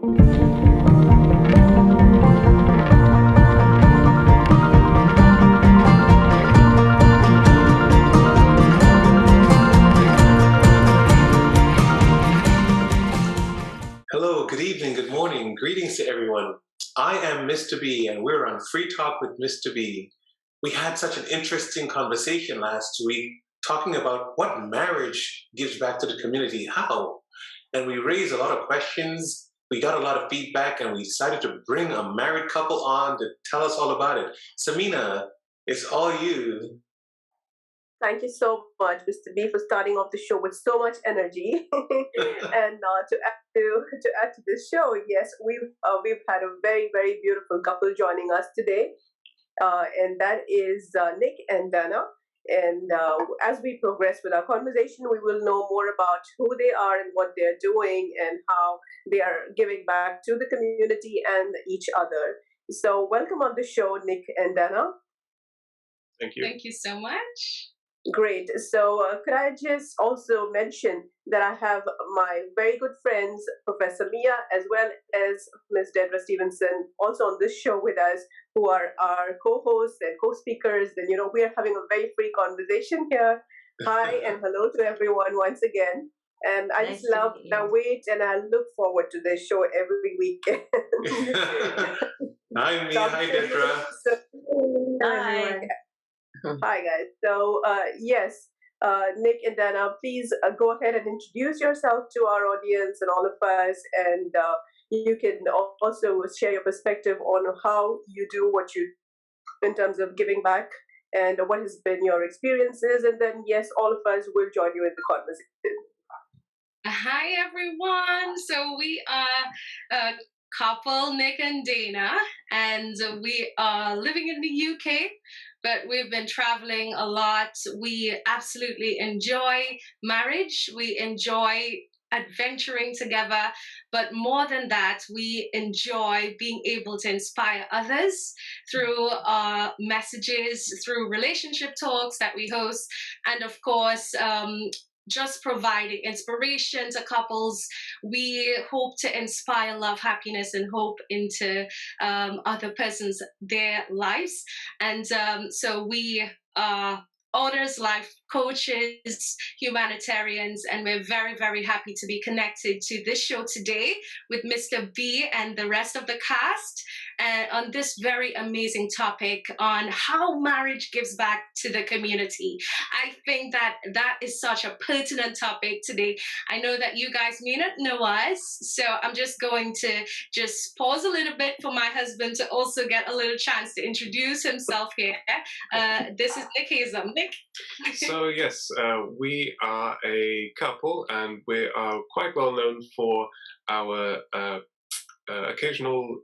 Hello, good evening, good morning, greetings to everyone. I am Mr. B, and we're on Free Talk with Mr. B. We had such an interesting conversation last week talking about what marriage gives back to the community, how. And we raised a lot of questions, we got a lot of feedback, and we decided to bring a married couple on to tell us all about it. Sameena, it's all you. Thank you so much, Mr. B, for starting off the show with so much energy. And to add to this show, yes, we've had a very very beautiful couple joining us today, and that is Nick and Dana. And as we progress with our conversation, we will know more about who they are and what they're doing and how they are giving back to the community and each other. So, welcome on the show, Nick and Dana. Thank you. Thank you so much. Great. So, could I just also mention that I have my very good friends, Professor Mia, as well as Ms. Dedra Stevenson, also on this show with us, who are our co-hosts and co-speakers. And, we are having a very free conversation here. Hi and hello to everyone once again. And I just love, I wait and I look forward to this show every weekend. Hi, Mia. Hi, Dedra. Hi. Hi, guys. So, yes, Nick and Dana, please go ahead and introduce yourself to our audience and all of us. And you can also share your perspective on how you do what you in terms of giving back and what has been your experiences. And then, yes, all of us will join you in the conversation. Hi, everyone. So we are a couple, Nick and Dana, and we are living in the UK. But we've been traveling a lot. We absolutely enjoy marriage. We enjoy adventuring together. But more than that, we enjoy being able to inspire others through our messages, through relationship talks that we host, and of course, just providing inspiration to couples. We hope to inspire love, happiness, and hope into other persons, their lives. And so we are owners, life coaches, humanitarians, and we're very, very happy to be connected to this show today with Mr. B and the rest of the cast on this very amazing topic on how marriage gives back to the community. I think that is such a pertinent topic today. I know that you guys may not know us, so I'm just going to just pause a little bit for my husband to also get a little chance to introduce himself here. This is Nick Haselum. Nick? So yes, we are a couple, and we are quite well known for our occasional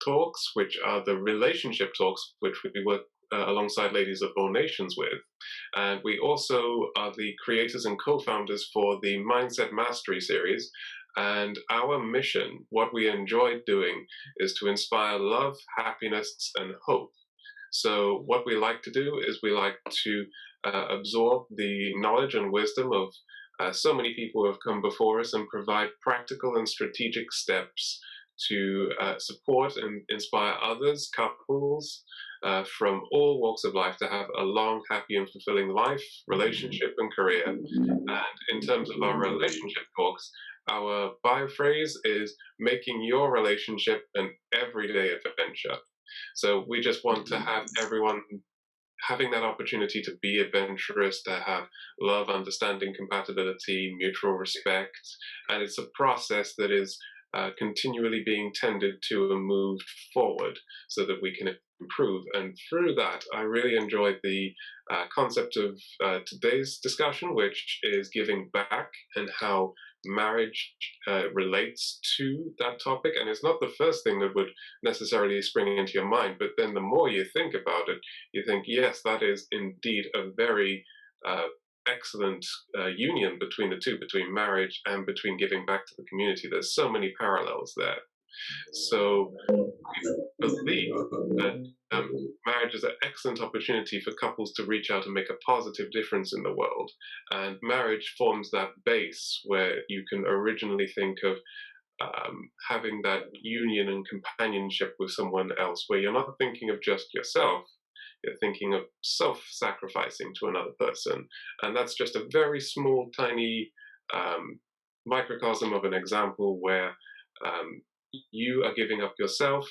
talks, which are the relationship talks, which we work alongside ladies of all nations with. And we also are the creators and co-founders for the Mindset Mastery series. And our mission, what we enjoy doing, is to inspire love, happiness, and hope. So what we like to do is we like to absorb the knowledge and wisdom of so many people who have come before us and provide practical and strategic steps to support and inspire others, couples from all walks of life to have a long, happy and fulfilling life, relationship and career. And in terms of our relationship talks, our bio phrase is making your relationship an everyday adventure. So we just want to have everyone having that opportunity to be adventurous, to have love, understanding, compatibility, mutual respect. And it's a process that is continually being tended to and moved forward so that we can improve. And through that, I really enjoyed the concept of today's discussion, which is giving back and how marriage relates to that topic. And it's not the first thing that would necessarily spring into your mind, but then the more you think about it, you think, yes, that is indeed a very excellent union between the two, between marriage and between giving back to the community. There's so many parallels there. So we believe that marriage is an excellent opportunity for couples to reach out and make a positive difference in the world. And marriage forms that base where you can originally think of having that union and companionship with someone else where you're not thinking of just yourself, you're thinking of self-sacrificing to another person. And that's just a very small, tiny microcosm of an example where you are giving up yourself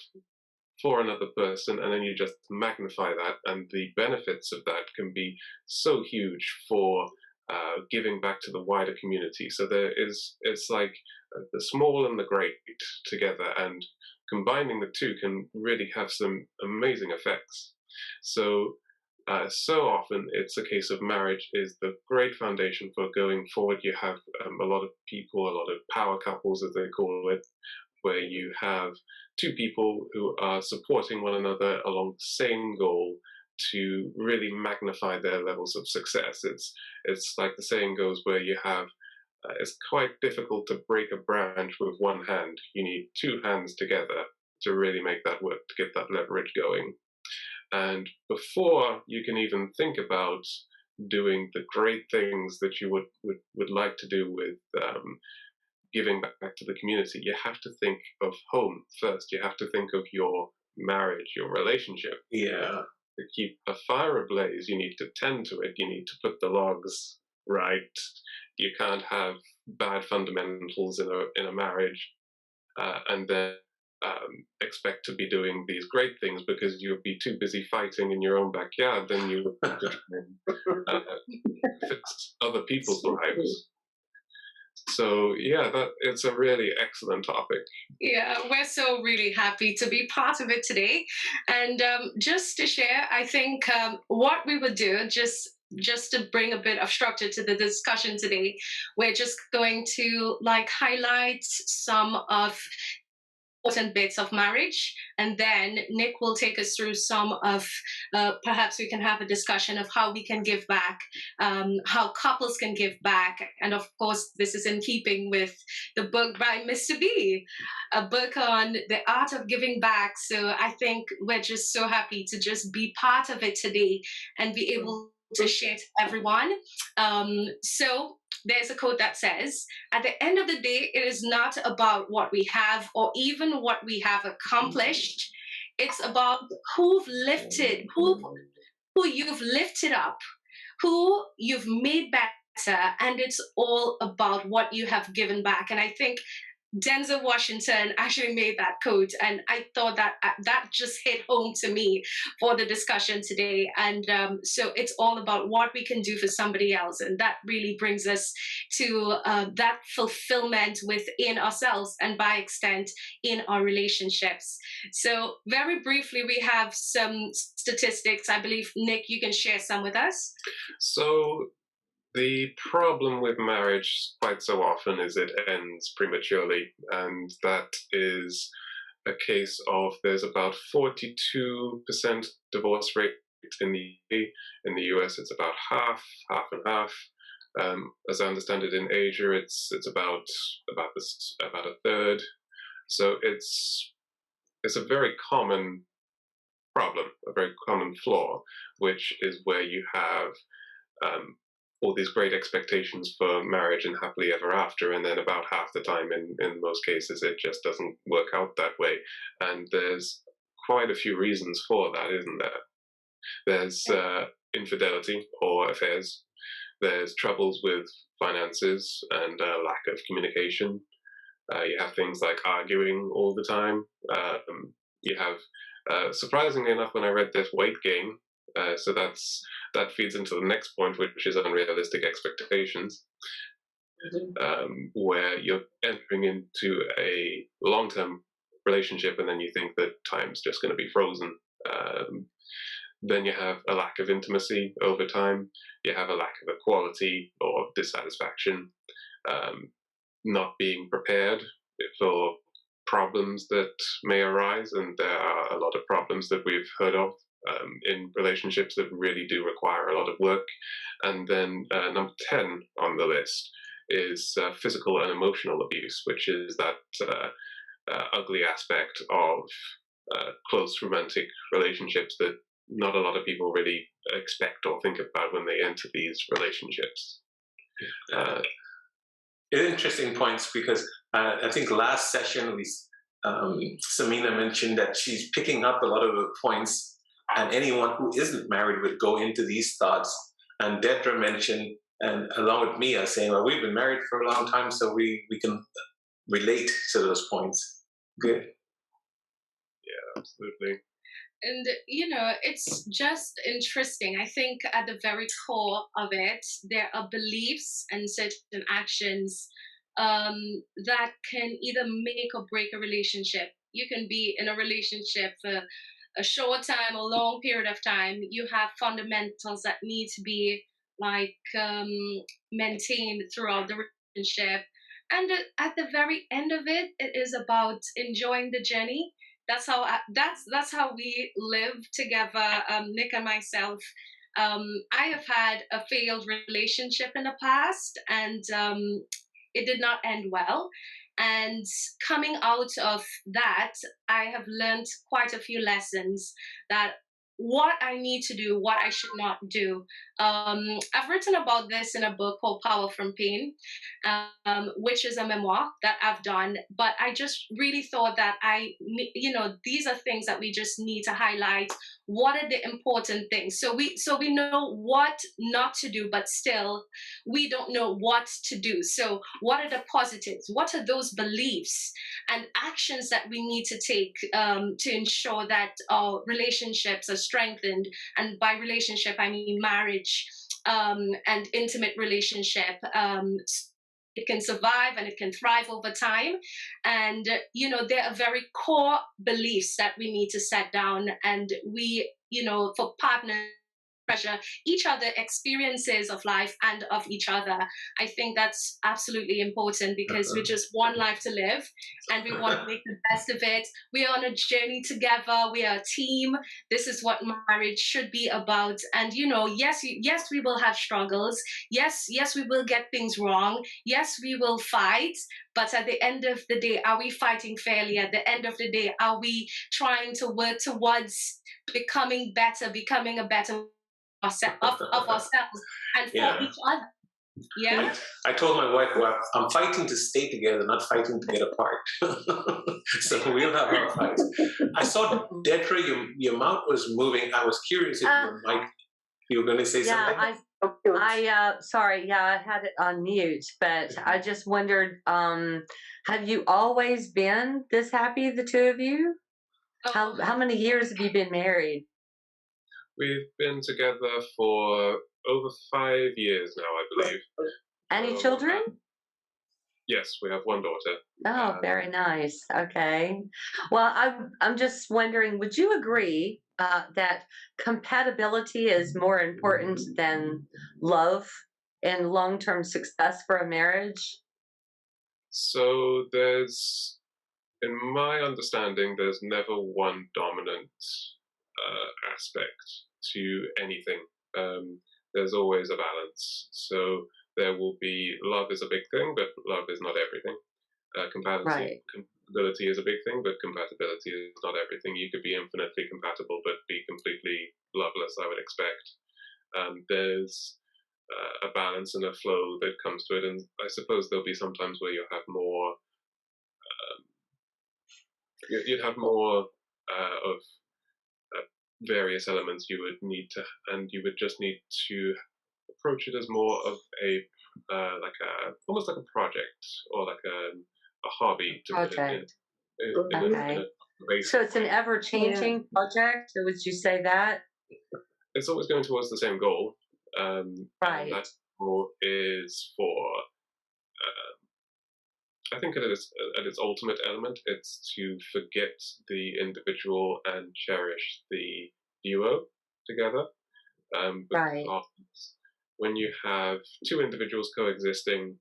for another person, and then you just magnify that, and the benefits of that can be so huge for giving back to the wider community. So it's like the small and the great together, and combining the two can really have some amazing effects. So so often it's a case of marriage is the great foundation for going forward. You have a lot of people, a lot of power couples, as they call it, where you have two people who are supporting one another along the same goal to really magnify their levels of success. It's like the saying goes, where you have it's quite difficult to break a branch with one hand. You need two hands together to really make that work, to get that leverage going. And before you can even think about doing the great things that you would like to do with giving back to the community, you have to think of home first. You have to think of your marriage, your relationship. Yeah. To keep a fire ablaze, you need to tend to it. You need to put the logs right. You can't have bad fundamentals in a marriage, and then expect to be doing these great things because you'll be too busy fighting in your own backyard than you would to try and fix other people's lives. So yeah, it's a really excellent topic. Yeah, we're so really happy to be part of it today. And just to share, I think what we would do, just to bring a bit of structure to the discussion today, we're just going to like highlight some of important bits of marriage, and then Nick will take us through some of perhaps we can have a discussion of how we can give back, how couples can give back, and of course this is in keeping with the book by Mr. B, a book on the art of giving back. So I think we're just so happy to just be part of it today and be able to share to everyone. So there's a quote that says, at the end of the day, it is not about what we have or even what we have accomplished. It's about who you've lifted up, who you've made better, and it's all about what you have given back. And I think Denzel Washington actually made that quote, and I thought that that just hit home to me for the discussion today. And so it's all about what we can do for somebody else, and that really brings us to that fulfillment within ourselves and by extent in our relationships. So very briefly, we have some statistics. I believe, Nick, you can share some with us. So the problem with marriage quite so often is it ends prematurely, and that is a case of there's about 42% divorce rate in the UK. In the US, it's about half and half. As I understand it, in Asia, it's about a third. So it's a very common problem, a very common flaw, which is where you have all these great expectations for marriage and happily ever after, and then about half the time in most cases it just doesn't work out that way. And there's quite a few reasons for that, isn't there? There's infidelity or affairs, there's troubles with finances and lack of communication. You have things like arguing all the time. You have, surprisingly enough, when I read this, weight gain. So that feeds into the next point, which is unrealistic expectations, where you're entering into a long-term relationship and then you think that time's just going to be frozen. Then you have a lack of intimacy over time. You have a lack of equality or dissatisfaction, not being prepared for problems that may arise, and there are a lot of problems that we've heard of in relationships that really do require a lot of work. And then number 10 on the list is physical and emotional abuse, which is that ugly aspect of close romantic relationships that not a lot of people really expect or think about when they enter these relationships. Interesting points, because I think last session, Sameena mentioned that she's picking up a lot of the points, and anyone who isn't married would go into these thoughts. And Dedra mentioned, and along with Mia, saying, well, we've been married for a long time, so we can relate to those points. Good. Yeah, absolutely. And, it's just interesting. I think at the very core of it, there are beliefs and certain actions that can either make or break a relationship. You can be in a relationship for a short time, a long period of time. You have fundamentals that need to be like maintained throughout the relationship. And at the very end of it, it is about enjoying the journey. That's how we live together, Nick and myself. I have had a failed relationship in the past, and it did not end well. And coming out of that, I have learned quite a few lessons that what I need to do, what I should not do. I've written about this in a book called Power from Pain, which is a memoir that I've done. But I just really thought that these are things that we just need to highlight. What are the important things? So we know what not to do, but still we don't know what to do. So what are the positives? What are those beliefs and actions that we need to take to ensure that our relationships are strengthened? And by relationship, I mean marriage and intimate relationship. It can survive and it can thrive over time. And, there are very core beliefs that we need to set down. And we, for partners, treasure each other experiences of life and of each other. I think that's absolutely important because we just one life to live and we want to make the best of it. We are on a journey together. We are a team. This is what marriage should be about. And yes, we will have struggles. Yes, we will get things wrong. Yes, we will fight. But at the end of the day, are we fighting fairly? At the end of the day, are we trying to work towards becoming better, becoming a better of ourselves and for each other? Yeah. I told my wife, well, I'm fighting to stay together, not fighting to get apart. So we'll have our fights. I saw, Dedra, your mouth was moving. I was curious if you were going to say something. Sorry, I had it on mute, but I just wondered, have you always been this happy, the two of you? How many years have you been married? We've been together for over 5 years now, I believe. Any children? Yes, we have one daughter. Oh, very nice. Okay. Well, I'm just wondering, would you agree that compatibility is more important than love and long-term success for a marriage? So in my understanding, there's never one dominant aspect to anything. There's always a balance. So there will be, love is a big thing, but love is not everything. Compatibility is a big thing, but compatibility is not everything. You could be infinitely compatible, but be completely loveless, I would expect. There's a balance and a flow that comes to it. And I suppose there'll be some times where you'll have more, you'd have more of various elements you would need to, and you would just need to approach it as more of a almost like a project or like a hobby to put it in so it's an ever-changing project, or would you say that? It's always going towards the same goal. Right. And that goal is for, I think at its ultimate element, it's to forget the individual and cherish the duo together. Right. When you have two individuals coexisting,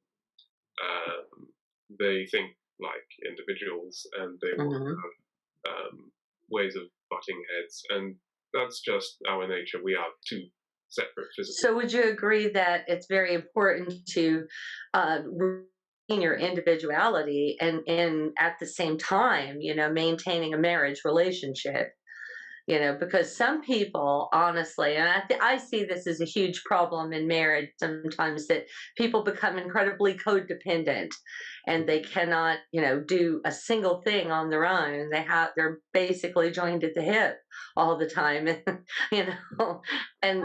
they think like individuals and they will have ways of butting heads. And that's just our nature. We are two separate physical. So would you agree that it's very important to retain your individuality and at the same time, maintaining a marriage relationship? because some people, honestly, and I see this as a huge problem in marriage sometimes, that people become incredibly codependent and they cannot, do a single thing on their own. They're basically joined at the hip all the time, you know, and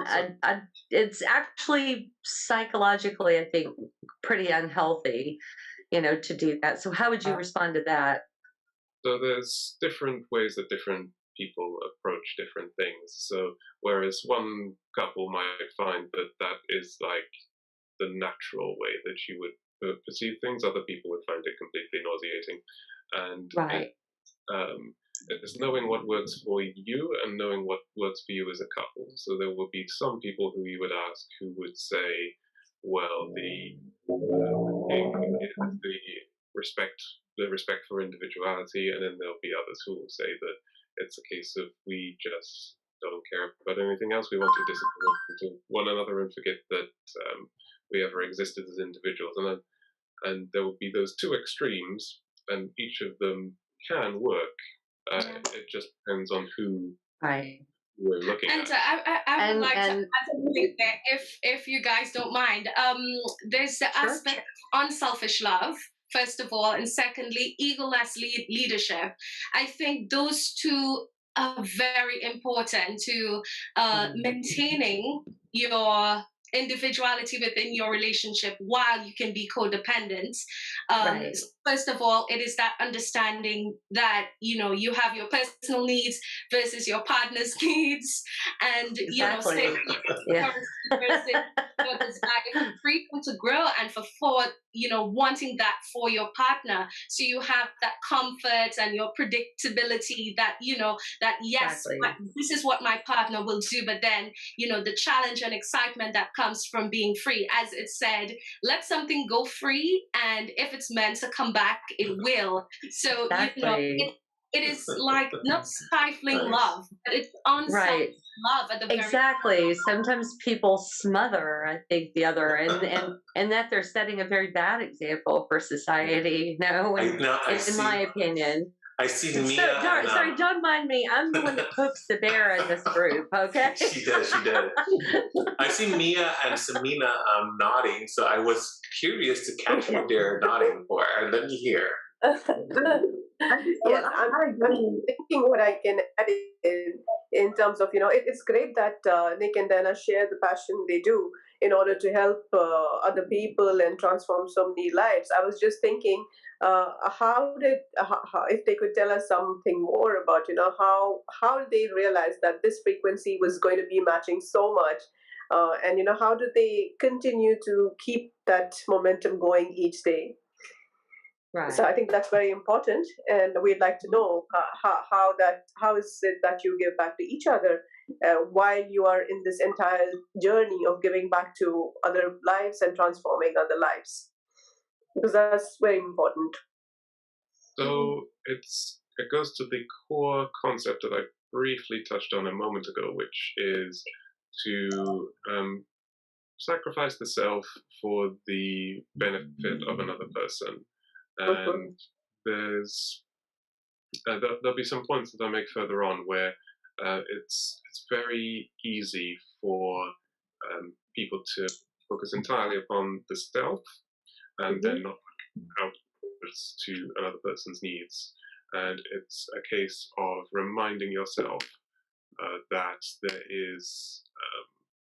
it's actually psychologically, I think, pretty unhealthy, to do that. So how would you respond to that? So there's different ways that different people approach different things. So whereas one couple might find that that is like the natural way that you would perceive things, other people would find it completely nauseating. And Right. it's knowing what works for you and knowing what works for you as a couple. So there will be some people who you would ask who would say, well, the respect the respect for individuality, and then there'll be others who will say that it's a case of we just don't care about anything else. We want to disappear into one another and forget that we ever existed as individuals. And there will be those two extremes, and each of them can work. It just depends on who Right. we're looking And at. I would like to And add something there, if you guys don't mind. There's the Sure. aspect of unselfish love, first of all, and secondly, egoless leadership. I think those two are very important to maintaining your individuality within your relationship while you can be codependent. Right. First of all, it is that understanding that you have your personal needs versus your partner's needs, and Exactly. Yeah. versus your desire for freedom to grow, and for wanting that for your partner, so you have that comfort and your predictability that that yes, Exactly. this is what my partner will do, but then the challenge and excitement that comes from being free. As it said, let something go free, and if it's meant to come back, it will. So Exactly. it is like not stifling Nice. love, but it's unselfish Right. love at the very Exactly. Sometimes people smother, I think, the other, and that they're setting a very bad example for society, in my opinion. I see So, Mia and sorry, don't mind me. I'm the one that cooks the bear in this group, okay? she does. I see Mia and Sameena nodding, so I was curious to catch what they're nodding for. And let me hear. Yes, I'm thinking what I can add in terms of, it's great that Nick and Dana share the passion they do in order to help other people and transform so many lives. I was just thinking, how if they could tell us something more about, how they realized that this frequency was going to be matching so much. And how do they continue to keep that momentum going each day? Right. So I think that's very important, and we'd like to know how is it that you give back to each other while you are in this entire journey of giving back to other lives and transforming other lives, because that's very important. So it goes to the core concept that I briefly touched on a moment ago, which is to sacrifice the self for the benefit of another person. And there'll be some points that I make further on where it's very easy for people to focus entirely upon the self and then not outwards to another person's needs. And it's a case of reminding yourself that there is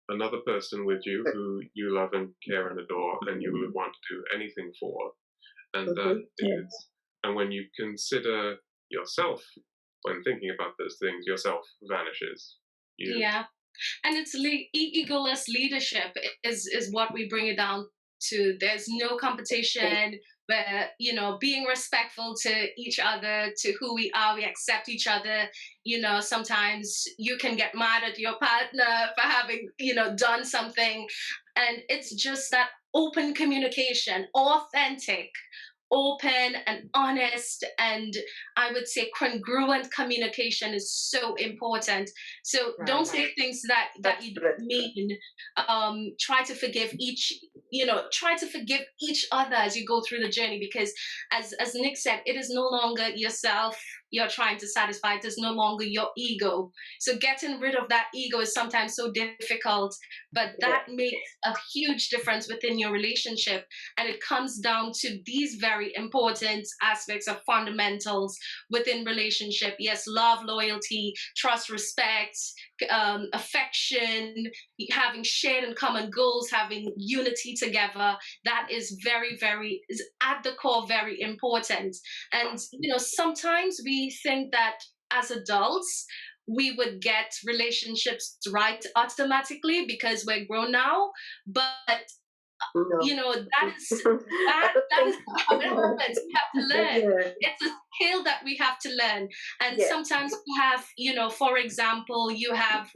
another person with you who you love and care and adore, and you would want to do anything for. And and when you consider yourself when thinking about those things, yourself vanishes. Yeah, and it's egoless leadership is what we bring it down to. There's no competition, but being respectful to each other, to who we are, we accept each other. Sometimes you can get mad at your partner for having done something, and it's just that open communication, authentic open and honest, and I would say congruent communication is so important. So don't say things that you don't mean. Try to forgive try to forgive each other as you go through the journey, because as Nick said, it is no longer yourself you're trying to satisfy. It is no longer your ego. So getting rid of that ego is sometimes so difficult, but that makes a huge difference within your relationship. And it comes down to these very important aspects of fundamentals within relationship. Yes, love, loyalty, trust, respect, affection, having shared and common goals, having unity together. That is is at the core very important. And sometimes we think that as adults we would get relationships right automatically because we're grown now, but that is how it happens. We have to learn. It's a skill that we have to learn. And sometimes we have, for example, you have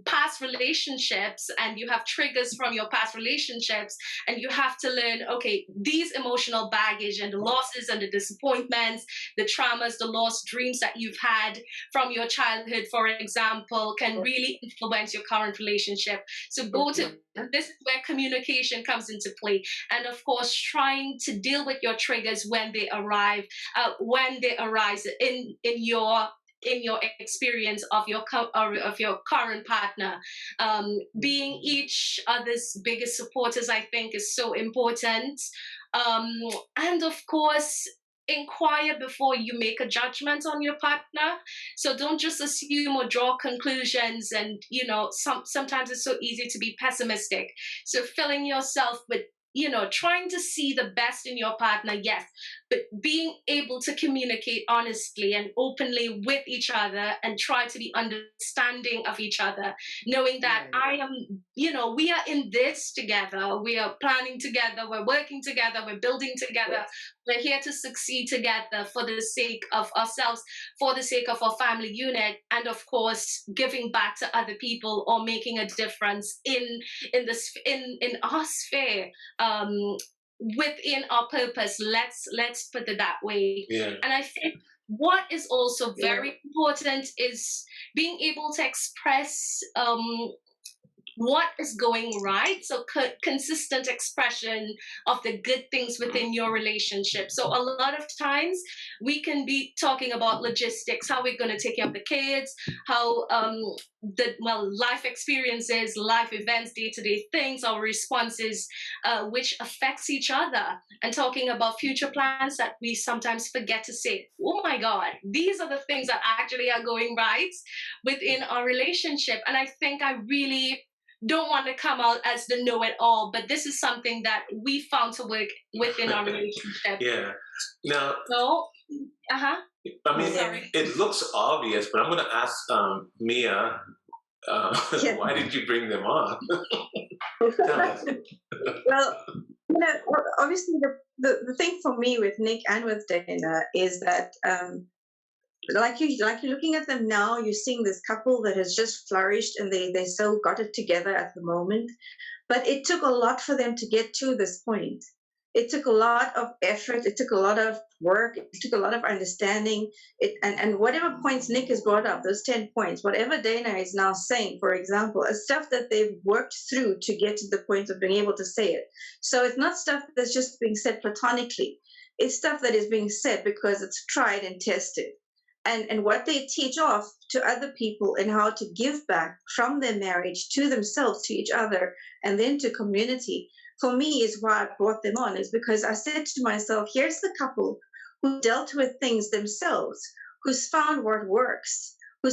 past relationships and you have triggers from your past relationships, and you have to learn, okay, these emotional baggage and the losses and the disappointments, the traumas, the lost dreams that you've had from your childhood, for example, can really influence your current relationship. So this is where communication comes into play, and of course trying to deal with your triggers when they arise in your experience of your current partner. Being each other's biggest supporters, I think, is so important. And of course, inquire before you make a judgment on your partner. So don't just assume or draw conclusions. And sometimes it's so easy to be pessimistic. So filling yourself with trying to see the best in your partner, yes, but being able to communicate honestly and openly with each other and try to be understanding of each other, knowing that we are in this together, we are planning together, we're working together, we're building together, we're here to succeed together for the sake of ourselves, for the sake of our family unit, and of course giving back to other people or making a difference in our sphere, within our purpose. Let's put it that way. And I think what is also very important is being able to express what is going right. So consistent expression of the good things within your relationship. So a lot of times we can be talking about logistics, how we're going to take care of the kids, how life experiences, life events, day-to-day things, our responses, which affects each other, and talking about future plans that we sometimes forget to say, oh my God, these are the things that actually are going right within our relationship. And I think I really don't want to come out as the know-it-all, but this is something that we found to work within our relationship. Now, I mean, it looks obvious, but I'm going to ask Mia, why did you bring them on? Well, obviously the thing for me with Nick and with Dana is that like you're looking at them now, you're seeing this couple that has just flourished and they so got it together at the moment. But it took a lot for them to get to this point. It took a lot of effort. It took a lot of work. It took a lot of understanding. And whatever points Nick has brought up, those 10 points, whatever Dana is now saying, for example, is stuff that they've worked through to get to the point of being able to say it. So it's not stuff that's just being said platonically. It's stuff that is being said because it's tried and tested. And what they teach off to other people and how to give back from their marriage to themselves, to each other, and then to community, for me is why I brought them on, is because I said to myself, here's the couple who dealt with things themselves, who's found what works for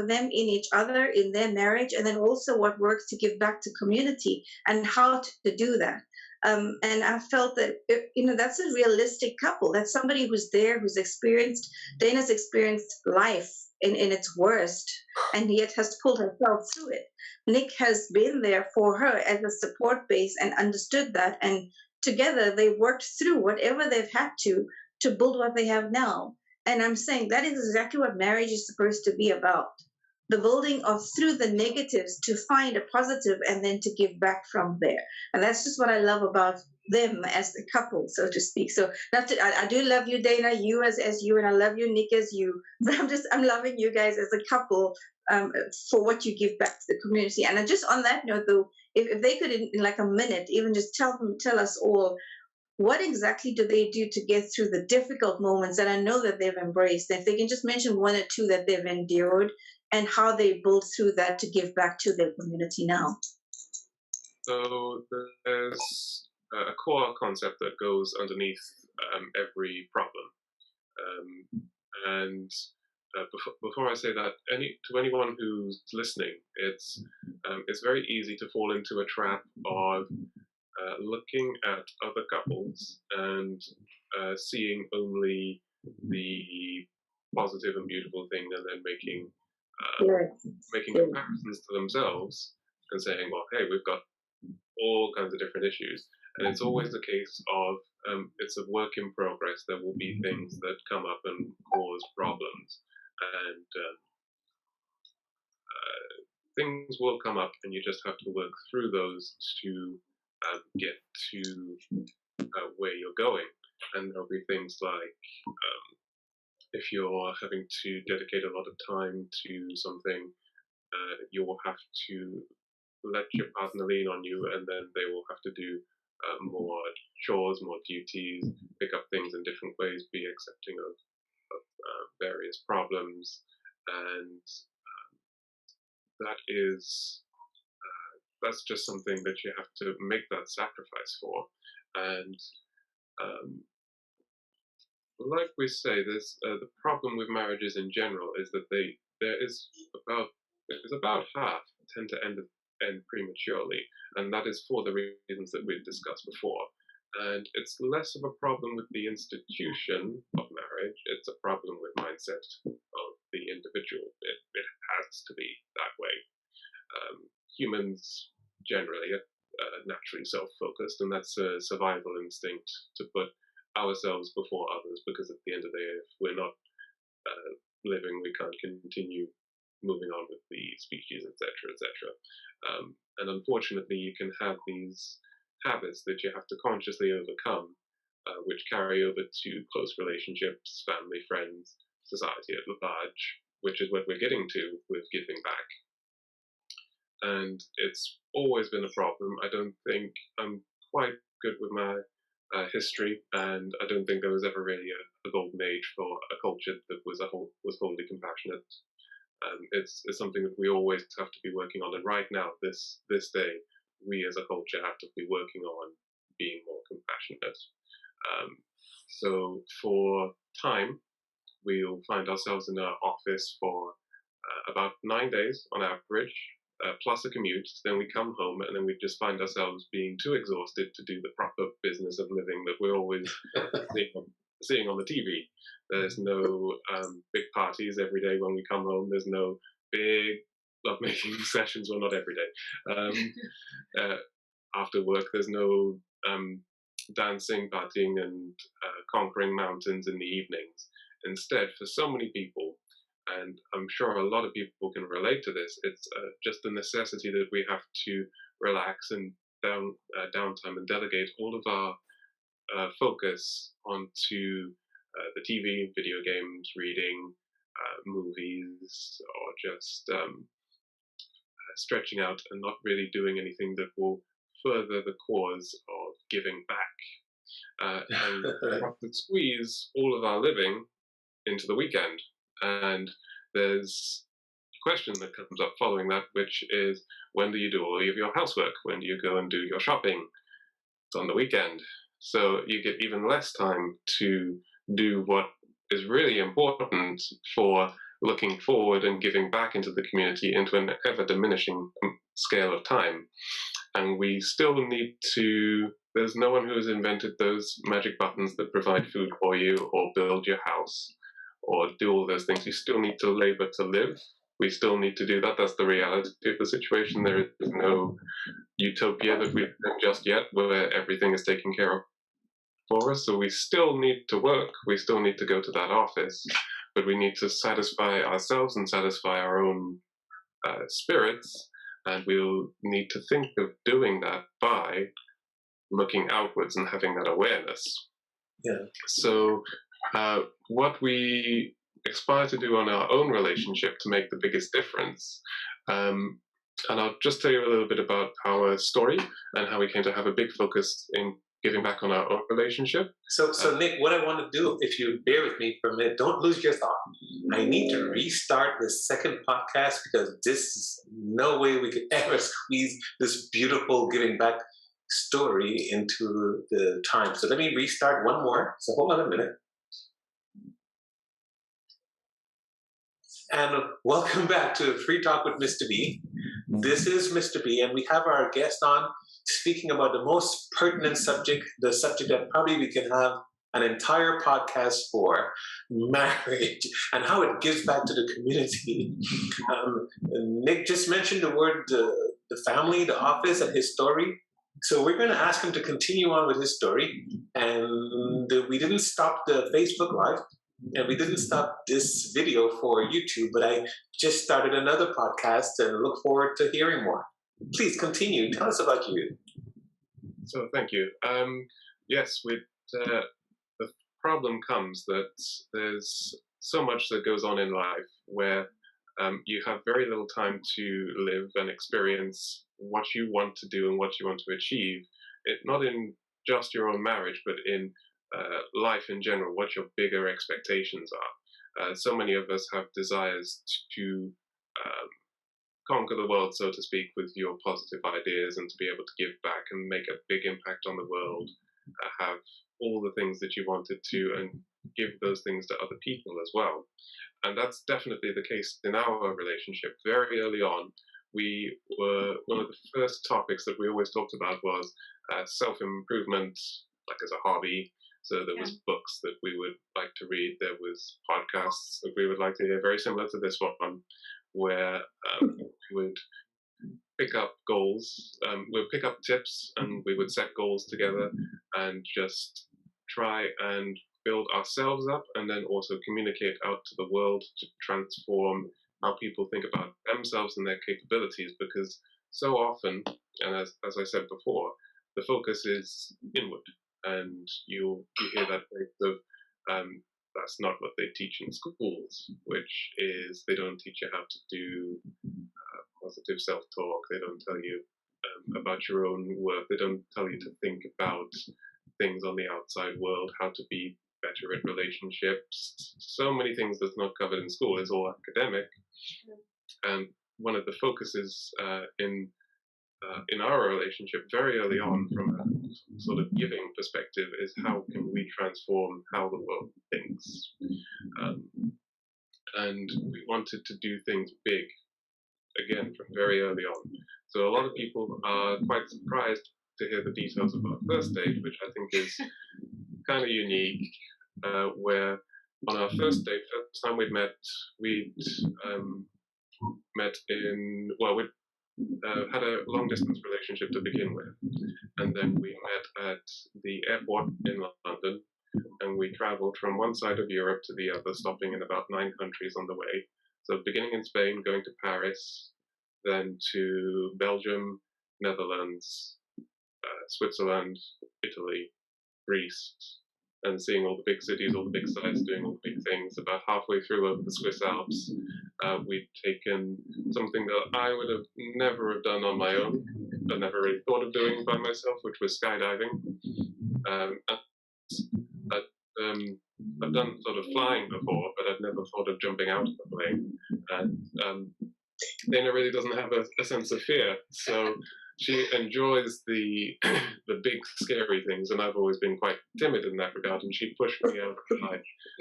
them in each other, in their marriage, and then also what works to give back to community and how to do that. And I felt that, that's a realistic couple. That's somebody who's there, who's experienced, Dana's experienced life in its worst, and yet has pulled herself through it. Nick has been there for her as a support base and understood that. And together they worked through whatever they've had to build what they have now. And I'm saying that is exactly what marriage is supposed to be about. the building of through the negatives to find a positive and then to give back from there. And that's just what I love about them as a couple, so to speak. So I do love you, Dana, you as you, and I love you, Nick, as you. But I'm loving you guys as a couple, for what you give back to the community. And just on that note, though, if they could in like a minute even just tell us all, what exactly do they do to get through the difficult moments that I know that they've embraced? If they can just mention one or two that they've endured and how they build through that to give back to their community now. So there's a core concept that goes underneath every problem. And before I say that, to anyone who's listening, it's very easy to fall into a trap of looking at other couples and seeing only the positive and beautiful thing, and then making comparisons to themselves and saying, well, hey, we've got all kinds of different issues. And it's always the case of it's a work in progress. There will be things that come up and cause problems, and things will come up, and you just have to work through those to get to where you're going. And there'll be things like if you're having to dedicate a lot of time to something, you will have to let your partner lean on you, and then they will have to do more chores, more duties, pick up things in different ways, be accepting of various problems, and that's just something that you have to make that sacrifice for. And like we say, there's the problem with marriages in general is that about half tend to end prematurely, and that is for the reasons that we've discussed before. And it's less of a problem with the institution of marriage, it's a problem with mindset of the individual. It has to be that way. Humans generally are naturally self-focused, and that's a survival instinct to put ourselves before others, because at the end of the day, if we're not living, we can't continue moving on with the species, etc., etc. And unfortunately, you can have these habits that you have to consciously overcome, which carry over to close relationships, family, friends, society at large, which is what we're getting to with giving back. And it's always been a problem. I don't think I'm quite good with my history, and I don't think there was ever really a golden age for a culture that was wholly compassionate. It's something that we always have to be working on. And right now, this day, we as a culture have to be working on being more compassionate. So for time, we'll find ourselves in our office for about 9 days on average, plus a commute. Then we come home, and then we just find ourselves being too exhausted to do the proper business of living that we're always seeing on the TV. There's no big parties every day when we come home. There's no big lovemaking sessions, well, not every day. After work, there's no dancing, partying, and conquering mountains in the evenings. Instead, for so many people, and I'm sure a lot of people can relate to this, it's just a necessity that we have to relax and downtime and delegate all of our focus onto the TV, video games, reading, movies, or just stretching out and not really doing anything that will further the cause of giving back. And we have to squeeze all of our living into the weekend. And there's a question that comes up following that, which is, when do you do all of your housework? When do you go and do your shopping? It's on the weekend. So you get even less time to do what is really important for looking forward and giving back into the community into an ever diminishing scale of time. And we still need to, there's no one who has invented those magic buttons that provide food for you or build your house or do all those things. You still need to labor to live. We still need to do that. That's the reality of the situation. There is no utopia that we've done just yet where everything is taken care of for us. So we still need to work. We still need to go to that office, but we need to satisfy ourselves and satisfy our own spirits, and we'll need to think of doing that by looking outwards and having that awareness. Yeah. So what we aspire to do on our own relationship to make the biggest difference, and I'll just tell you a little bit about our story and how we came to have a big focus in giving back on our own relationship. So Nick, what I want to do, if you bear with me for a minute, don't lose your thought. I need to restart the second podcast because this is no way we could ever squeeze this beautiful giving back story into the time. So let me restart one more. So hold on a minute. And welcome back to Free Talk with Mr. B. This is Mr. B, and we have our guest on speaking about the most pertinent subject, the subject that probably we can have an entire podcast for, marriage, and how it gives back to the community. Nick just mentioned the word the family, the office, and his story. So we're going to ask him to continue on with his story. And we didn't stop the Facebook Live, and we didn't stop this video for YouTube, but I just started another podcast and look forward to hearing more. Please continue. Tell us about you. So thank you. Yes, the problem comes that there's so much that goes on in life where you have very little time to live and experience what you want to do and what you want to achieve. Not in just your own marriage, but in life in general, what your bigger expectations are. So many of us have desires to conquer the world, so to speak, with your positive ideas and to be able to give back and make a big impact on the world, have all the things that you wanted to, and give those things to other people as well. And that's definitely the case in our relationship. Very early on, one of the first topics that we always talked about was self-improvement, like as a hobby. So there was books that we would like to read. There was podcasts that we would like to hear, very similar to this one, where we would pick up goals, we'd pick up tips, and we would set goals together and just try and build ourselves up, and then also communicate out to the world to transform how people think about themselves and their capabilities. Because so often, and as I said before, the focus is inward, and you hear that phrase of that's not what they teach in schools, which is they don't teach you how to do positive self-talk. They don't tell you about your own work. They don't tell you to think about things on the outside world, how to be better at relationships. So many things that's not covered in school is all academic. And one of the focuses in our relationship very early on, from a sort of giving perspective, is how can we transform how the world thinks. And we wanted to do things big, again, from very early on. So a lot of people are quite surprised to hear the details of our first date, which I think is kind of unique, where on our first date, first time we'd met in, well, we'd had a long distance relationship to begin with, and then we met at the airport in London, and we traveled from one side of Europe to the other, stopping in about 9 countries on the way. So beginning in Spain, going to Paris, then to Belgium, Netherlands, Switzerland, Italy, Greece, and seeing all the big cities, all the big sites, doing all the big things. About halfway through over the Swiss Alps, we'd taken something that I would have never have done on my own. I never really thought of doing by myself, which was skydiving. I've done sort of flying before, but I've never thought of jumping out of the plane. And Dana really doesn't have a sense of fear, so she enjoys the big scary things, and I've always been quite timid in that regard. And she pushed me out of my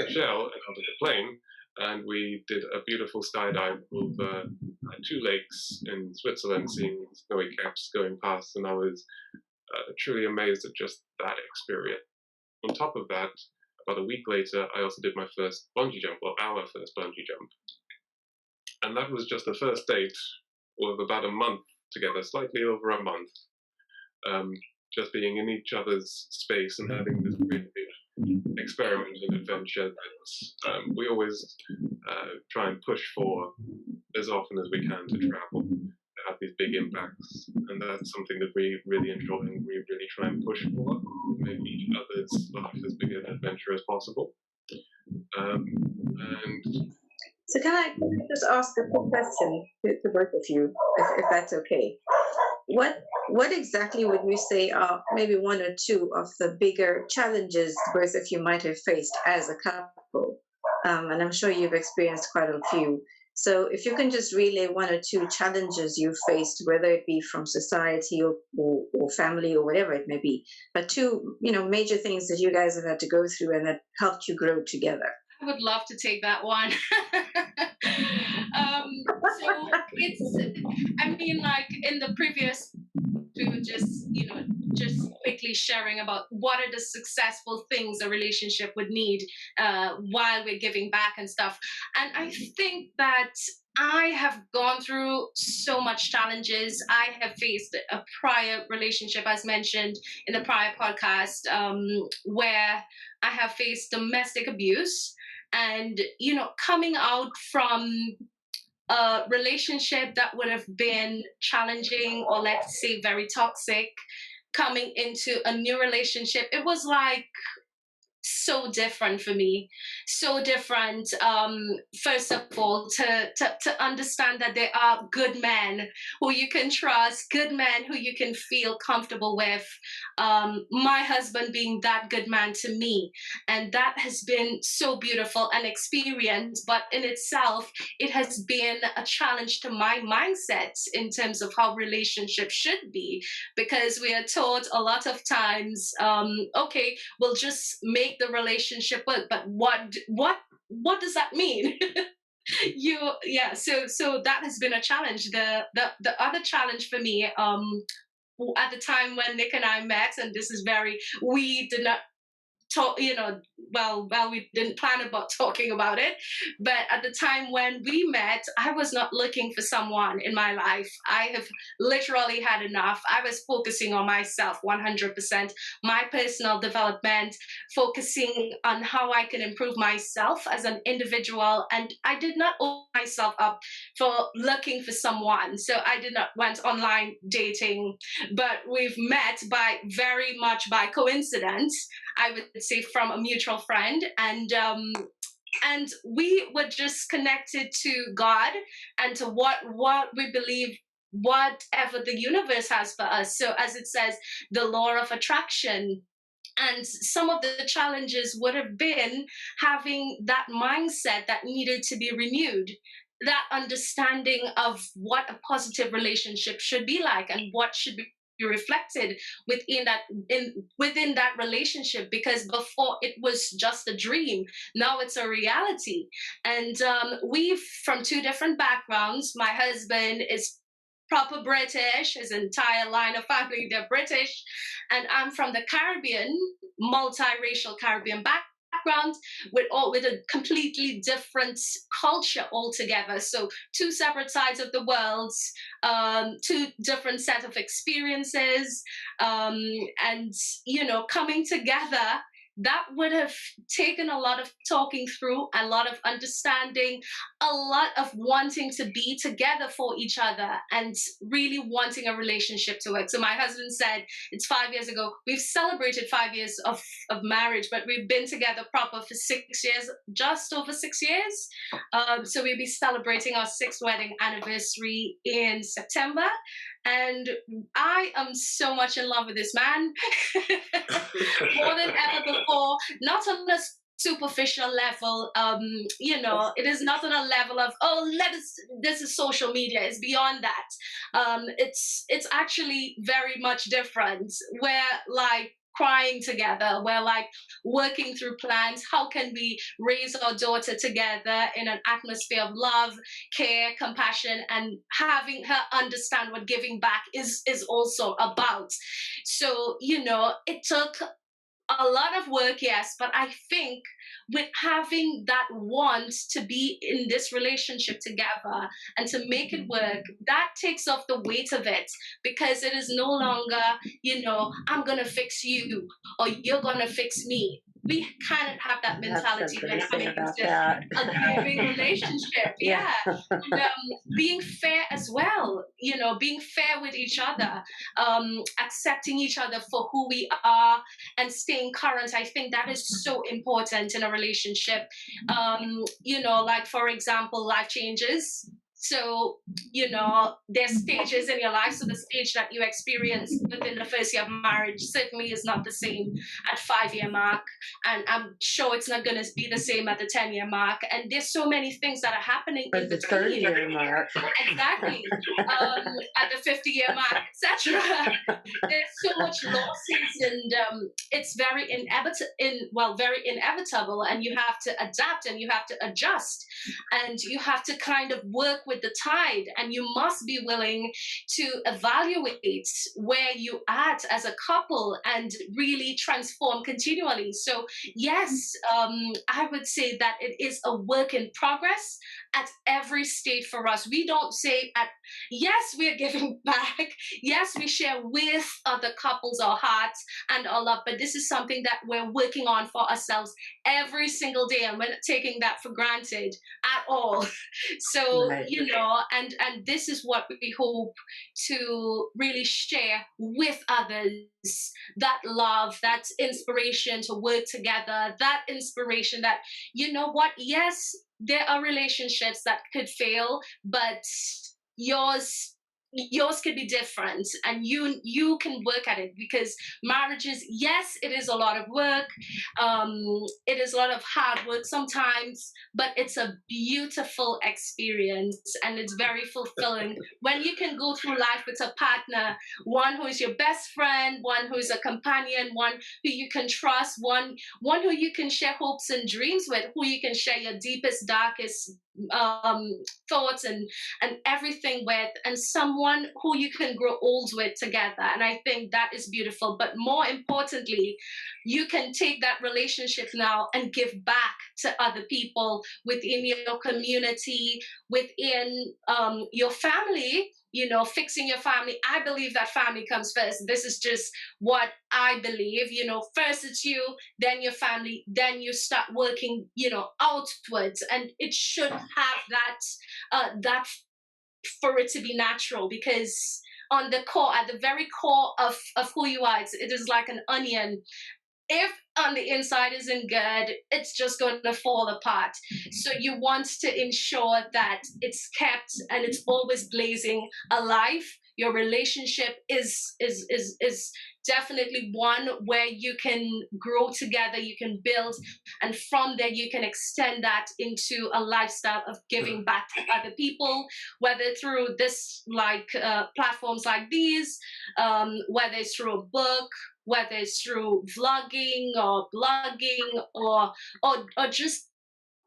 shell and out of the plane, and we did a beautiful skydive over 2 lakes in Switzerland, seeing snowy caps going past, and I was truly amazed at just that experience. On top of that, about a week later, I also did my first bungee jump, or our first bungee jump. And that was just the first date of about a month together, slightly over a month, just being in each other's space and having this really big experiment and adventure that we always try and push for as often as we can to travel, to have these big impacts. And that's something that we really enjoy and we really try and push for, make each other's life as big an adventure as possible. And so can I just ask a quick question to both of you, if that's okay? What exactly would you say are maybe one or two of the bigger challenges both of you might have faced as a couple? And I'm sure you've experienced quite a few. So if you can just relay one or two challenges you faced, whether it be from society or family or whatever it may be, but two, major things that you guys have had to go through and that helped you grow together. I would love to take that one. So I mean, like in the previous, we were just quickly sharing about what are the successful things a relationship would need while we're giving back and stuff. And I think that I have gone through so much challenges. I have faced a prior relationship, as mentioned in the prior podcast, where I have faced domestic abuse. And, coming out from a relationship that would have been challenging or let's say very toxic, coming into a new relationship, it was like so different for me, so different. First of all, to understand that there are good men who you can trust, good men who you can feel comfortable with. My husband being that good man to me, and that has been so beautiful an experience. But in itself, it has been a challenge to my mindset in terms of how relationships should be, because we are taught a lot of times, okay, we'll just make the relationship work, but what does that mean? So that has been a challenge. The other challenge for me, at the time when Nick and I met, and this is we did not talk, we didn't plan about talking about it, but at the time when we met, I was not looking for someone in my life. I have literally had enough. I was focusing on myself 100%, my personal development, focusing on how I can improve myself as an individual, and I did not open myself up for looking for someone. So I did not went online dating, but we've met very much by coincidence, I would say, from a mutual friend, and we were just connected to God and to what we believe, whatever the universe has for us. So as it says, the law of attraction. And some of the challenges would have been having that mindset that needed to be renewed, that understanding of what a positive relationship should be like and what should be reflected within that relationship, because before it was just a dream, now it's a reality. And we've from two different backgrounds. My husband is proper British, his entire line of family, they're British, and I'm from the Caribbean, multiracial Caribbean background, with a completely different culture altogether. So two separate sides of the world, two different set of experiences, and coming together. That would have taken a lot of talking through, a lot of understanding, a lot of wanting to be together for each other and really wanting a relationship to work. So my husband said it's 5 years ago. We've celebrated 5 years of marriage, but we've been together proper for 6 years, just over 6 years. So we'll be celebrating our 6th wedding anniversary in September. And I am so much in love with this man, more than ever before, not on a superficial level. It is not on a level of, this is social media. It's beyond that. It's actually very much different. We're like crying together. We're like working through plans. How can we raise our daughter together in an atmosphere of love, care, compassion, and having her understand what giving back is also about. So, it took a lot of work, yes, but I think with having that want to be in this relationship together and to make it work, that takes off the weight of it, because it is no longer, I'm going to fix you or you're going to fix me. we cannot have that I have mentality something when to say coming about into that. a living relationship. Yeah. Yeah. And, being fair as well, being fair with each other, accepting each other for who we are and staying current. I think that is so important in a relationship. Like for example, life changes. So, there's stages in your life. So the stage that you experience within the first year of marriage certainly is not the same at 5-year mark. And I'm sure it's not going to be the same at the 10-year mark. And there's so many things that are happening in But the third between. year mark. Exactly. At the 50-year mark, etc. There's so much losses, and it's very very inevitable, and you have to adapt and you have to adjust, and you have to kind of work with the tide, and you must be willing to evaluate where you at as a couple and really transform continually. So yes, I would say that it is a work in progress at every stage for us. We don't say yes, we are giving back. Yes, we share with other couples our hearts and our love, but this is something that we're working on for ourselves every single day, and we're not taking that for granted at all. So, Right. and this is what we hope to really share with others, that love, that inspiration to work together, that inspiration that, yes, there are relationships that could fail, but yours could be different, and you can work at it, because marriages, yes, it is a lot of work, it is a lot of hard work sometimes, but it's a beautiful experience, and it's very fulfilling when you can go through life with a partner, one who is your best friend, one who is a companion, one who you can trust, one who you can share hopes and dreams with, who you can share your deepest, darkest thoughts and everything with, and someone who you can grow old with together. And I think that is beautiful. But more importantly, you can take that relationship now and give back to other people within your community, within your family. Fixing your family. I believe that family comes first. This is just what I believe. First it's you, then your family, then you start working, outwards. And it should have that for it to be natural, because on the core, at the very core of who you are, it is like an onion. If on the inside isn't good, it's just going to fall apart. So you want to ensure that it's kept and it's always blazing alive. Your relationship is definitely one where you can grow together, you can build, and from there you can extend that into a lifestyle of giving back to other people, whether through this platforms like these, whether it's through a book, whether it's through vlogging or blogging, or just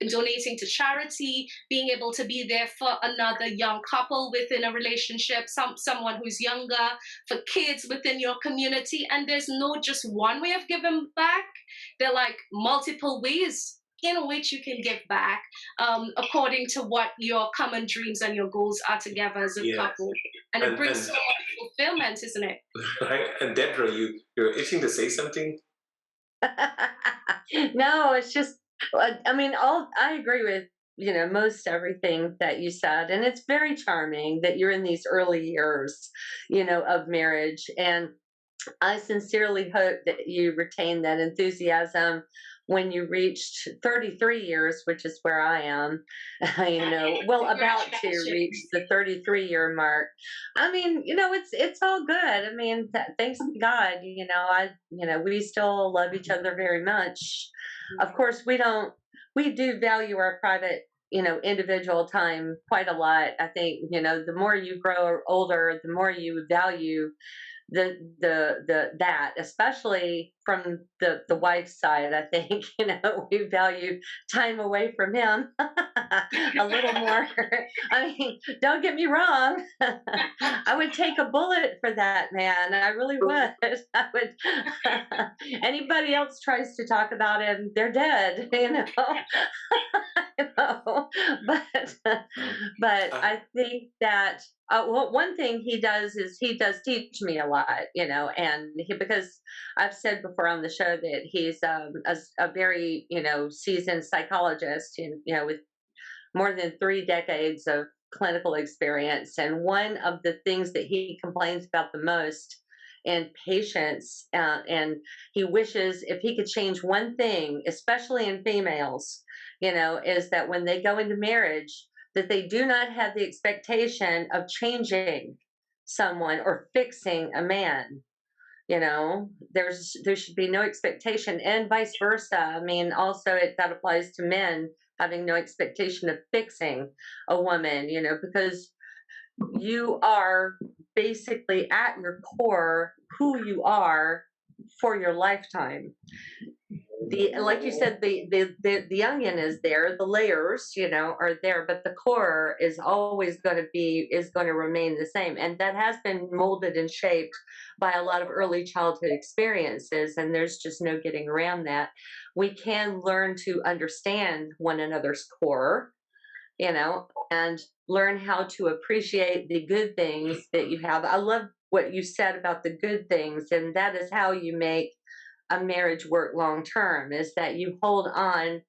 donating to charity, being able to be there for another young couple within a relationship, someone who's younger, for kids within your community. And there's no just one way of giving back. There are like multiple ways in which you can give back, according to what your common dreams and your goals are together as a couple. And it brings so much fulfillment, isn't it? Right. And Dedra, you're itching to say something? No, it's just, I mean, I agree with, most everything that you said. And it's very charming that you're in these early years, of marriage. And I sincerely hope that you retain that enthusiasm when you reached 33 years, which is where I am, about to reach the 33-year mark. I mean, it's all good. I mean, thanks to God, we still love each other very much. Of course, we do value our private, individual time quite a lot. I think, the more you grow older, the more you value that, especially from the wife's side. I think we value time away from him a little more. I mean, don't get me wrong, I would take a bullet for that man. I really would. I would. Anybody else tries to talk about him, they're dead. But But I think that one thing he does is he does teach me a lot, and because I've said before on the show that he's a very seasoned psychologist, with more than 3 decades of clinical experience. And one of the things that he complains about the most in patients, and he wishes if he could change one thing, especially in females, is that when they go into marriage, that they do not have the expectation of changing someone or fixing a man. There should be no expectation, and vice versa. I mean, also that applies to men having no expectation of fixing a woman, because you are basically at your core who you are for your lifetime. Like you said, the onion is there, the layers, are there, but the core is always going to remain the same, and that has been molded and shaped by a lot of early childhood experiences, and there's just no getting around that. We can learn to understand one another's core, and learn how to appreciate the good things that you have. I love what you said about the good things, and that is how you make a marriage work long term, is that you hold on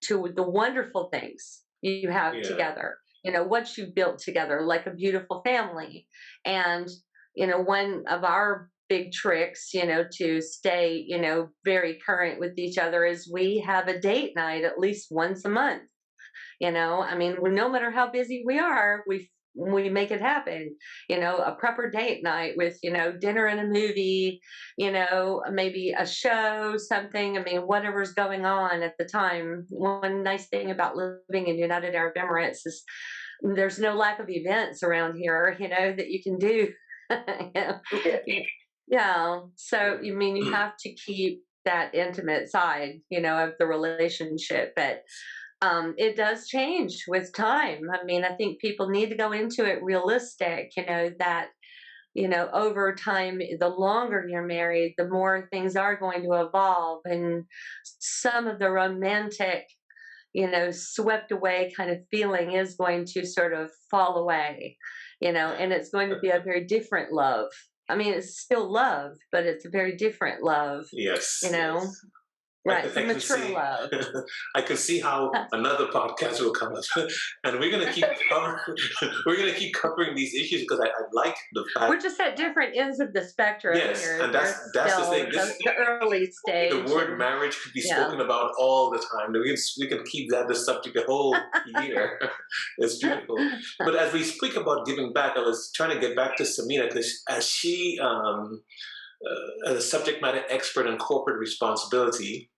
to the wonderful things you have together, what you built together, like a beautiful family. And one of our big tricks, to stay very current with each other, is we have a date night at least once a month. I mean, no matter how busy we are, we make it happen. A proper date night with dinner and a movie, maybe a show, something. I mean, whatever's going on at the time. One nice thing about living in United Arab Emirates is there's no lack of events around here, that you can do. Yeah. So I mean, you have to keep that intimate side, of the relationship, but it does change with time. I mean, I think people need to go into it realistic, that, over time, the longer you're married, the more things are going to evolve, and some of the romantic, swept away kind of feeling is going to sort of fall away, and it's going to be a very different love. I mean, it's still love, but it's a very different love. Yes. Right, mature love. I can see how another podcast will come up, and we're gonna keep covering these issues because I like the fact we're just at different ends of the spectrum. Yes, here. and that's the thing. The early stage. The word marriage could be spoken about all the time. We can keep that the subject the whole year. It's beautiful. But as we speak about giving back, I was trying to get back to Sameena because as she, as a subject matter expert in corporate responsibility,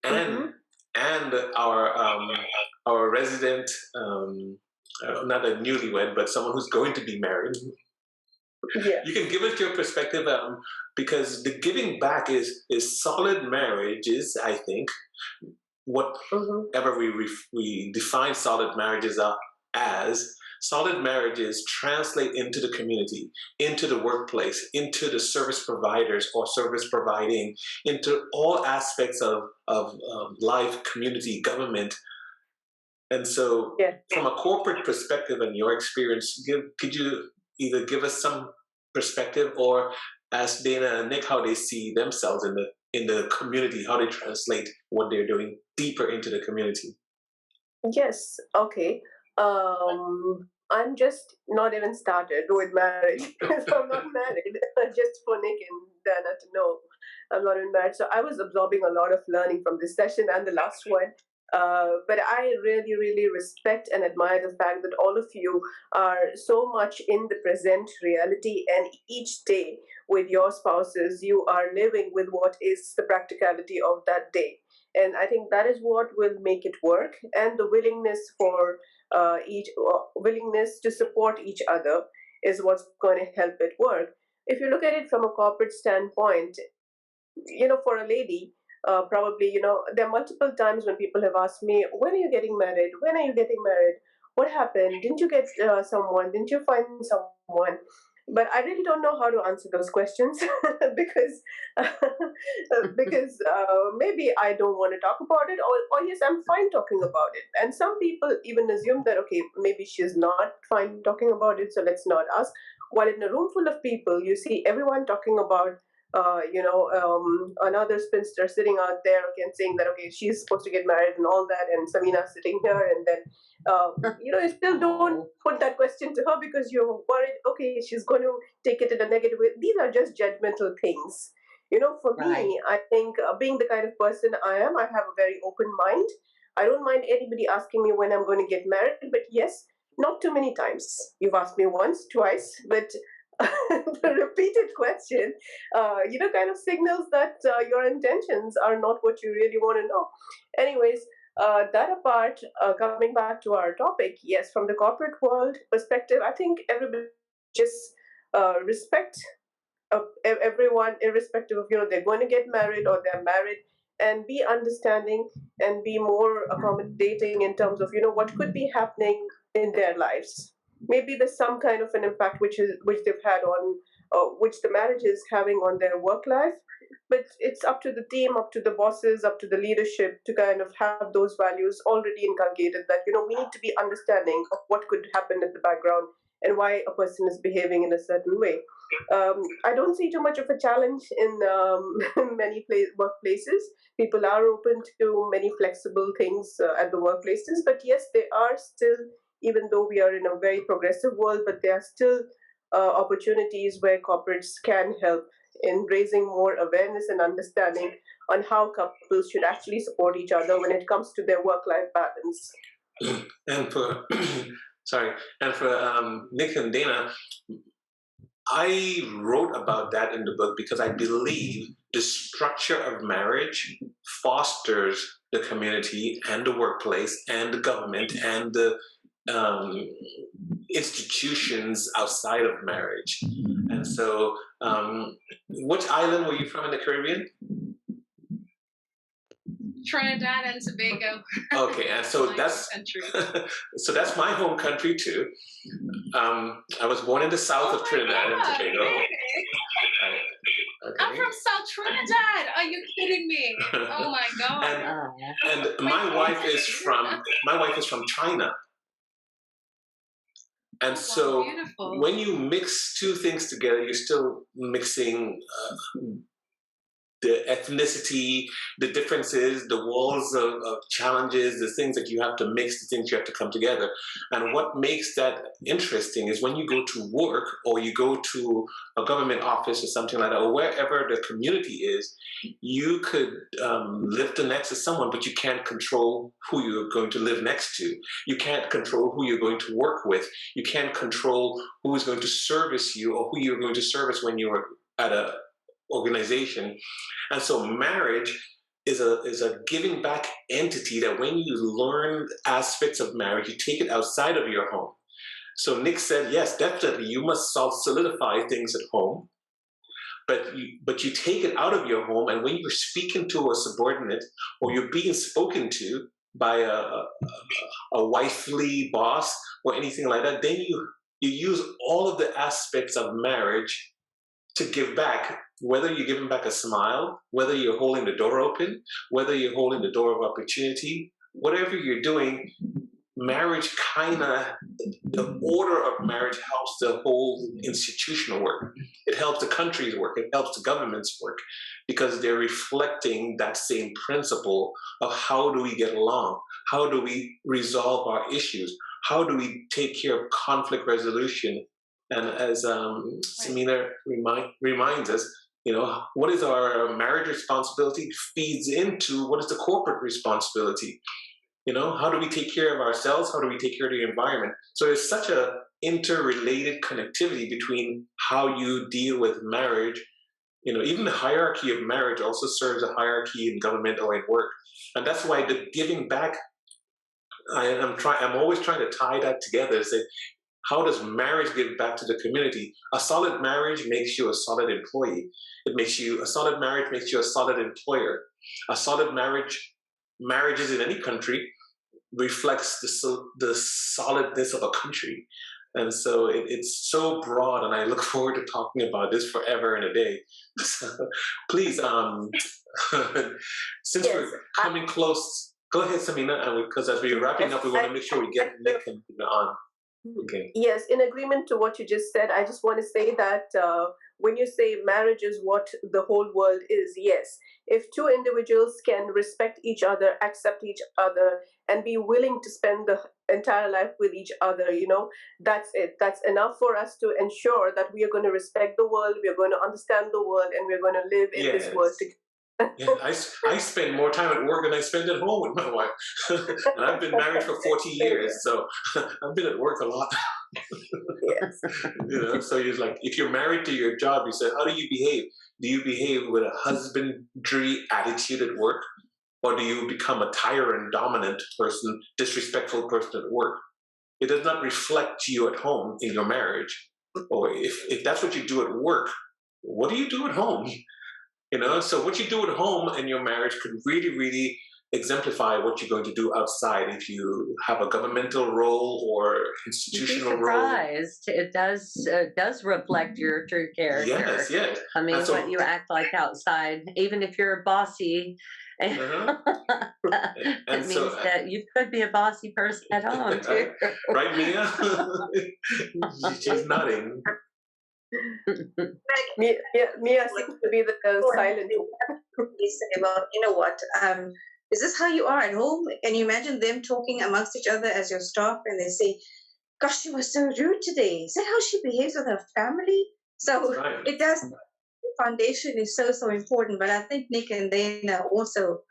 and our resident, not a newlywed, but someone who's going to be married. Yeah. You can give us your perspective, because the giving back is solid marriages. I think whatever we define solid marriages as. Solid marriages translate into the community, into the workplace, into the service providers or service providing, into all aspects of life, community, government. And so from a corporate perspective and your experience, could you either give us some perspective or ask Dana and Nick how they see themselves in the community, how they translate what they're doing deeper into the community? Yes, okay. I'm just not even started with marriage. So I'm not married. Just for Nick and Dana to know, I'm not even married. So I was absorbing a lot of learning from this session and the last one. But I really, really respect and admire the fact that all of you are so much in the present reality, and each day with your spouses, you are living with what is the practicality of that day. And I think that is what will make it work, and the willingness for willingness to support each other is what's going to help it work. If you look at it from a corporate standpoint, for a lady, probably, there are multiple times when people have asked me, when are you getting married? When are you getting married? What happened? Didn't you get someone? Didn't you find someone? But I really don't know how to answer those questions because maybe I don't want to talk about it, or yes, I'm fine talking about it. And some people even assume that okay, maybe she's not fine talking about it, so let's not ask. While in a room full of people, you see everyone talking about another spinster sitting out there, okay, and saying that okay, she's supposed to get married and all that, and Sameena sitting here, and then you still don't put that question to her because you're worried, okay, she's going to take it in a negative way. These are just judgmental things. For Right. me, I think being the kind of person I am, I have a very open mind. I don't mind anybody asking me when I'm going to get married, but yes, not too many times. You've asked me once, twice, but the repeated question, kind of signals that your intentions are not what you really want to know. Anyways, that apart, coming back to our topic, yes, from the corporate world perspective, I think everybody just respect everyone, irrespective of they're going to get married or they're married, and be understanding and be more accommodating in terms of what could be happening in their lives. Maybe there's some kind of an impact which they've had on which the marriage is having on their work life, but it's up to the team, up to the bosses, up to the leadership to kind of have those values already inculcated, that we need to be understanding of what could happen in the background and why a person is behaving in a certain way. I don't see too much of a challenge in many workplaces. People are open to many flexible things at the workplaces, but yes, there are still, even though we are in a very progressive world, but there are still opportunities where corporates can help in raising more awareness and understanding on how couples should actually support each other when it comes to their work-life balance. And for sorry, and for Nick and Dana, I wrote about that in the book because I believe the structure of marriage fosters the community and the workplace and the government and the institutions outside of marriage. And so, which island were you from in the Caribbean? Trinidad and Tobago. Okay, and so My that's country. so that's my home country too. I was born in the south of Trinidad and Tobago. Okay. I'm from South Trinidad. Are you kidding me? Oh my god! And my wife is from China. And so beautiful. when you mix two things together, you're still mixing the ethnicity, the differences, the walls of challenges, the things that you have to mix, the things you have to come together. And what makes that interesting is when you go to work or you go to a government office or something like that, or wherever the community is, you could live next to someone, but you can't control who you're going to live next to. You can't control who you're going to work with. You can't control who is going to service you or who you're going to service when you're at a organization. And so marriage is a giving back entity that when you learn aspects of marriage, you take it outside of your home. So Nick said, yes, definitely you must solidify things at home, but you take it out of your home, and when you're speaking to a subordinate or you're being spoken to by a wifely boss or anything like that, then you use all of the aspects of marriage to give back, whether you're giving back a smile, whether you're holding the door open, whether you're holding the door of opportunity, whatever you're doing, marriage the order of marriage helps the whole institutional work. It helps the country's work. It helps the government's work because they're reflecting that same principle of how do we get along? How do we resolve our issues? How do we take care of conflict resolution? And as Sameena reminds us, what is our marriage responsibility feeds into what is the corporate responsibility. How do we take care of ourselves? How do we take care of the environment? So there's such a interrelated connectivity between how you deal with marriage. Even the hierarchy of marriage also serves a hierarchy in government or in work. And that's why the giving back, I'm always trying to tie that together. Say, how does marriage give back to the community? A solid marriage makes you a solid employee. A solid marriage makes you a solid employer. A solid marriages in any country reflects the solidness of a country. And so it's so broad, and I look forward to talking about this forever and a day. So please, since Yes, we're coming close, go ahead, Sameena, because as we're wrapping up, we want to make sure we get Nick and on. Okay. Yes, in agreement to what you just said, I just want to say that when you say marriage is what the whole world is, yes. If two individuals can respect each other, accept each other, and be willing to spend the entire life with each other, that's it. That's enough for us to ensure that we are going to respect the world, we are going to understand the world, and we're going to live in this world Yes. together. Yeah, I spend more time at work than I spend at home with my wife. And I've been married for 40 years, so I've been at work a lot. Yes. So you're like, if you're married to your job, you say, how do you behave? Do you behave with a husbandry attitude at work? Or do you become a tyrant, dominant person, disrespectful person at work? It does not reflect you at home in your marriage. Or if that's what you do at work, what do you do at home? So what you do at home in your marriage could really, really exemplify what you're going to do outside if you have a governmental role or institutional You'd be role. surprised. It does reflect your true character. Yes, yes. I mean, So, what you act like outside, even if you're bossy, uh-huh. it means that you could be a bossy person at home too. Right, Mia? She's nodding. Mia seems to be the silent one. They say, well, you know what? Is this how you are at home? And you imagine them talking amongst each other as your staff, and they say, "Gosh, she was so rude today. Is that how she behaves with her family?" So Right. it does. The foundation is so important. But I think Nick and Dana also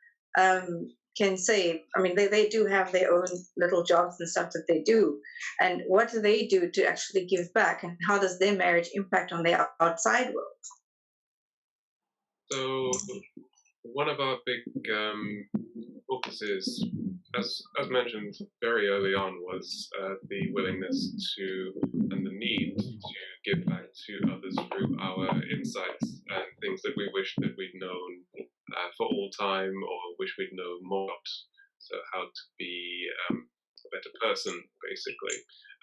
can say, I mean, they do have their own little jobs and stuff that they do, and what do they do to actually give back, and how does their marriage impact on their outside world? So one of our big focuses, as mentioned very early on, was the willingness to and the need to give back to others through our insights and things that we wish that we'd known for all time, or wish we'd known more about. So how to be a better person, basically.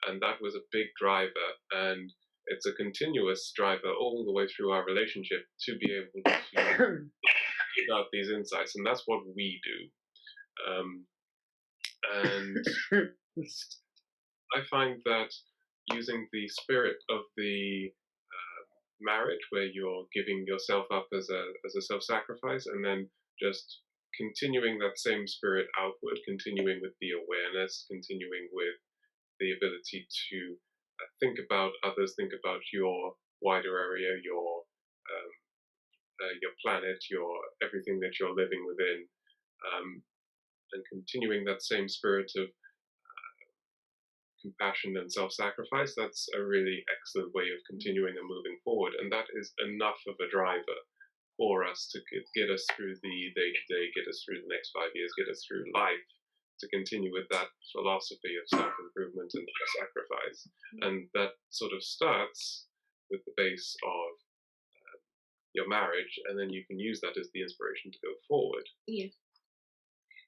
And that was a big driver, and it's a continuous driver all the way through our relationship to be able to give out these insights, and that's what we do. And I find that using the spirit of the marriage, where you're giving yourself up as a self-sacrifice, and then just continuing that same spirit outward, continuing with the awareness, continuing with the ability to think about others, think about your wider area, your planet, your everything that you're living within, and continuing that same spirit of compassion and self-sacrifice. That's a really excellent way of continuing and moving forward, and that is enough of a driver for us to get us through the day-to-day, get us through the next 5 years, get us through life, to continue with that philosophy of self-improvement and sacrifice. And that sort of starts with the base of your marriage, and then you can use that as the inspiration to go forward. Yeah.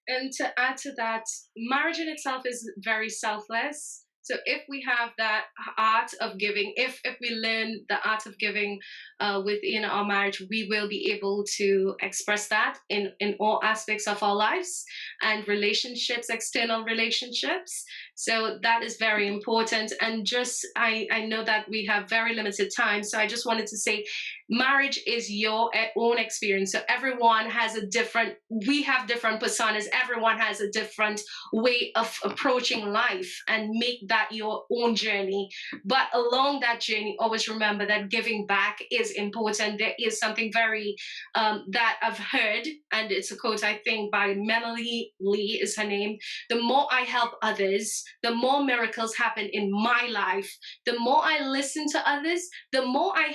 And to add to that, marriage in itself is very selfless. So if we have that art of giving, if we learn the art of giving within our marriage, we will be able to express that in all aspects of our lives and relationships, external relationships. So that is very important. And just, I know that we have very limited time, so I just wanted to say, marriage is your own experience. So everyone has we have different personas. Everyone has a different way of approaching life, and make that your own journey. But along that journey, always remember that giving back is important. There is something very that I've heard, and it's a quote, I think, by Melanie Lee is her name. The more I help others, the more miracles happen in my life. The more I listen to others, the more I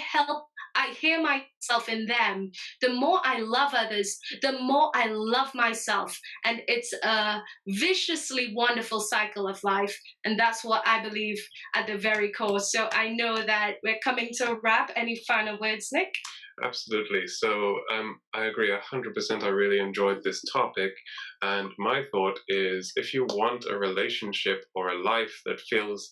hear myself in them. The more I love others, the more I love myself. And it's a viciously wonderful cycle of life. And that's what I believe at the very core. So I know that we're coming to a wrap. Any final words, Nick? Absolutely. So I agree 100%. I really enjoyed this topic. And my thought is if you want a relationship or a life that feels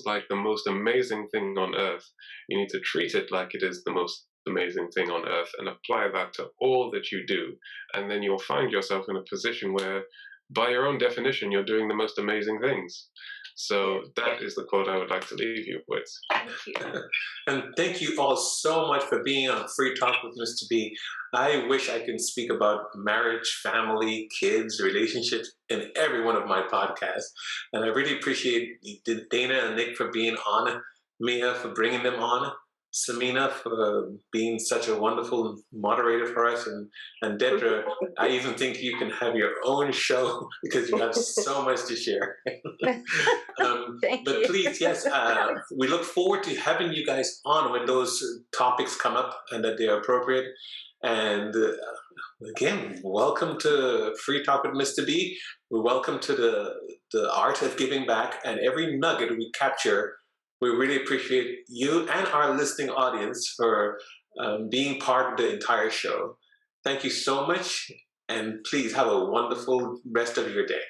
like the most amazing thing on earth, you need to treat it like it is the most amazing thing on earth and apply that to all that you do. And then you'll find yourself in a position where, by your own definition, you're doing the most amazing things. So that is the quote I would like to leave you with. Thank you. And thank you all so much for being on Free Talk with Mr. B. I wish I could speak about marriage, family, kids, relationships in every one of my podcasts. And I really appreciate Dana and Nick for being on, Mia for bringing them on, Sameena for being such a wonderful moderator for us, and Dedra, I even think you can have your own show because you have so much to share. Thank But you. please, yes, we look forward to having you guys on when those topics come up and that they're appropriate. And again, welcome to Free Talk with Mr. B. Welcome to the art of giving back, and every nugget we capture. We really appreciate you and our listening audience for being part of the entire show. Thank you so much, and please have a wonderful rest of your day.